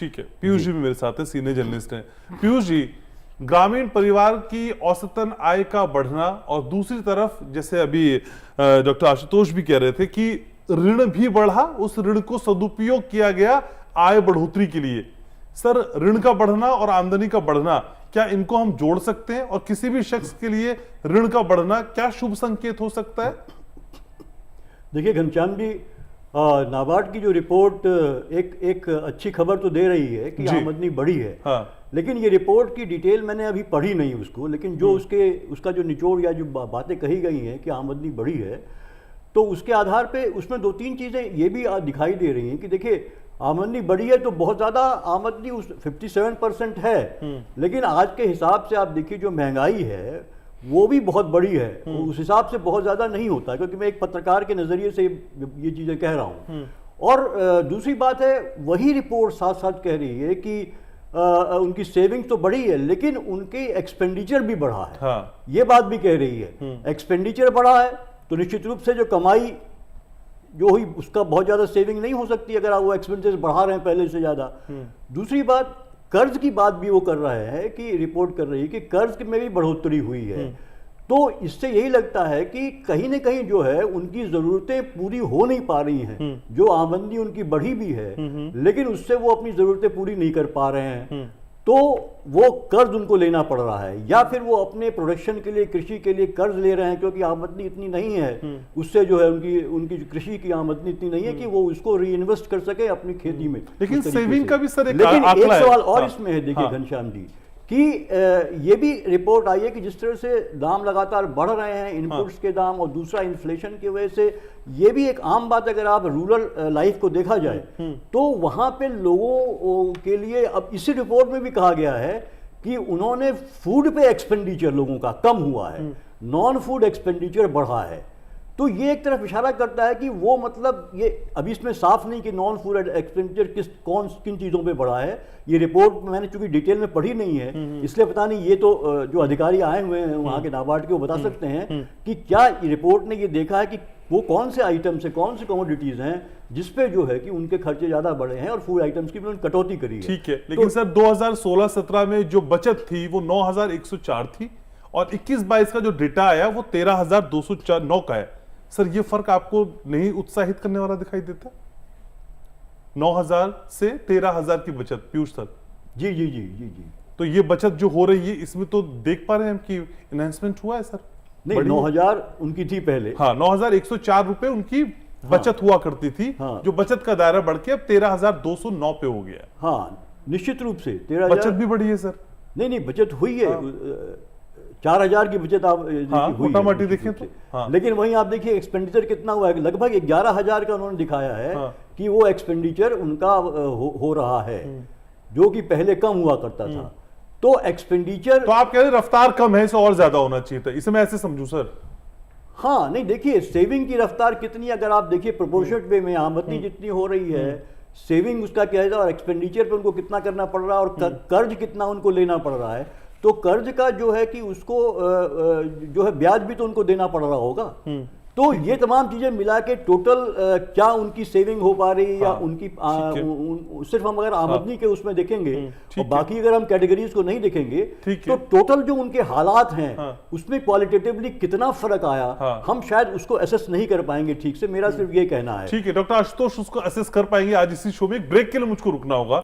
ठीक है, पीयूष जी भी मेरे साथ है, सीनियर जर्नलिस्ट हैं। पीयूष जी, ग्रामीण परिवार की औसतन आय का बढ़ना और दूसरी तरफ जैसे अभी डॉक्टर आशुतोष भी कह रहे थे कि ऋण भी बढ़ा, उस ऋण को सदुपयोग किया गया आय बढ़ोतरी के लिए। सर, ऋण का बढ़ना और आमदनी का बढ़ना, क्या इनको हम जोड़ सकते हैं? और किसी भी शख्स के लिए ऋण का बढ़ना क्या शुभ संकेत हो सकता है? देखिए घनश्याम जी, नाबार्ड की जो रिपोर्ट एक अच्छी खबर तो दे रही है कि आमदनी बढ़ी है। हाँ। लेकिन ये रिपोर्ट की डिटेल मैंने अभी पढ़ी नहीं उसको, लेकिन जो उसका जो निचोड़ या जो बातें कही गई हैं कि आमदनी बढ़ी है, तो उसके आधार पे उसमें दो तीन चीज़ें ये भी दिखाई दे रही हैं कि देखिए आमदनी बढ़ी है तो बहुत ज़्यादा आमदनी उस 57% है, लेकिन आज के हिसाब से आप देखिए जो महंगाई है वो भी बहुत बड़ी है, उस हिसाब से बहुत ज़्यादा नहीं होता, क्योंकि मैं एक पत्रकार के नज़रिए से ये चीज़ें कह रहा हूँ। और दूसरी बात है, वही रिपोर्ट साथ साथ कह रही है कि उनकी सेविंग तो बढ़ी है लेकिन उनके एक्सपेंडिचर भी बढ़ा है। हाँ। ये बात भी कह रही है, एक्सपेंडिचर बढ़ा है तो निश्चित रूप से जो कमाई जो हुई उसका बहुत ज़्यादा सेविंग नहीं हो सकती अगर आप वो एक्सपेंसेस बढ़ा रहे हैं पहले से ज़्यादा। दूसरी बात, कर्ज की बात भी वो कर रहे हैं कि रिपोर्ट कर रही है कि कर्ज में भी बढ़ोतरी हुई है। तो इससे यही लगता है कि कहीं ना कहीं जो है उनकी ज़रूरतें पूरी हो नहीं पा रही हैं। जो आमदनी उनकी बढ़ी भी है लेकिन उससे वो अपनी ज़रूरतें पूरी नहीं कर पा रहे हैं, तो वो कर्ज उनको लेना पड़ रहा है, या फिर वो अपने प्रोडक्शन के लिए, कृषि के लिए कर्ज ले रहे हैं क्योंकि आमदनी इतनी नहीं है, उससे जो है उनकी कृषि की आमदनी इतनी नहीं है कि वो उसको री इन्वेस्ट कर सके अपनी खेती में। लेकिन सेविंग का भी सर एक लेकिन एक सवाल और हाँ। इसमें है, देखिए हाँ। घनश्याम जी, कि ये भी रिपोर्ट आई है कि जिस तरह से दाम लगातार बढ़ रहे हैं, इनपुट्स के दाम, और दूसरा इन्फ्लेशन की वजह से, ये भी एक आम बात अगर आप रूरल लाइफ को देखा जाए तो वहाँ पे लोगों के लिए, अब इसी रिपोर्ट में भी कहा गया है कि उन्होंने फूड पे एक्सपेंडिचर लोगों का कम हुआ है, नॉन फूड एक्सपेंडिचर बढ़ा है। तो ये एक तरफ इशारा करता है कि वो, मतलब ये अभी इसमें साफ नहीं कि नॉन फूड एक्सपेंडिचर किन चीज़ों पे बढ़ा है। ये रिपोर्ट मैंने चूंकि डिटेल में पढ़ी नहीं है इसलिए पता नहीं, ये तो जो अधिकारी आए हुए हैं वहाँ के नाबार्ड के वो बता सकते हैं कि क्या रिपोर्ट ने ये देखा है कि वो कौन से आइटम्स है, कौन सी कमोडिटीज़ हैं जिसपे जो है कि उनके खर्चे ज़्यादा बढ़े हैं और फूड आइटम्स की भी उन्होंने कटौती करी है। ठीक है, लेकिन सर 2016-17 में जो बचत थी वो 9104 थी और 21-22 का जो डेटा आया वो 13,209 का है। सर, ये फर्क आपको नहीं उत्साहित करने वाला दिखाई देता? 9,000 से 13,000 की बचत, पीयूष सर। जी जी जी जी जी। तो ये बचत जो हो रही है इसमें तो देख पा रहे हैं हम कि एनहांसमेंट हुआ है सर? नहीं, 9,000 उनकी थी पहले। हाँ, 9,104 रुपए उनकी बचत हुआ करती थी। हाँ। जो बचत का दायरा बढ़ के अब 13,209 पे हो गया। हाँ, निश्चित रूप से 13,000 बचत भी बढ़ी है सर। नहीं, बचत हुई है। हाँ। 4,000 की बचत आप मोटामोटी देखें तो। हाँ। लेकिन वहीं आप देखिए एक्सपेंडिचर कितना हुआ है, लगभग 11,000 का उन्होंने दिखाया है। हाँ। कि वो एक्सपेंडिचर उनका हो रहा है जो कि पहले कम हुआ करता था। तो एक्सपेंडिचर, तो आप कह रहे रफ्तार कम है, इसे और ज्यादा होना चाहिए था, इसे मैं ऐसे समझूं सर? हाँ, नहीं देखिए सेविंग की रफ्तार कितनी, अगर आप देखिए प्रोपोर्शनेट वे में आमदनी जितनी हो रही है, सेविंग उसका क्या है और एक्सपेंडिचर पे उनको कितना करना पड़ रहा है और कर्ज कितना उनको लेना पड़ रहा है, तो कर्ज का जो है कि उसको जो है ब्याज भी तो उनको देना पड़ रहा होगा। तो ये तमाम चीजें मिला के टोटल क्या उनकी सेविंग हो पा रही है। हाँ। या उनकी सिर्फ हम अगर आमदनी के उसमें देखेंगे और बाकी अगर हम कैटेगरीज को नहीं देखेंगे तो टोटल जो उनके हालात हैं। हाँ। उसमें क्वालिटेटिवली कितना फर्क आया। हाँ। हम शायद उसको असेस नहीं कर पाएंगे ठीक से, मेरा सिर्फ ये कहना है। ठीक है डॉक्टर आशुतोष, उसको असेस कर पाएंगे आज इसी शो में। ब्रेक के लिए मुझको रुकना होगा।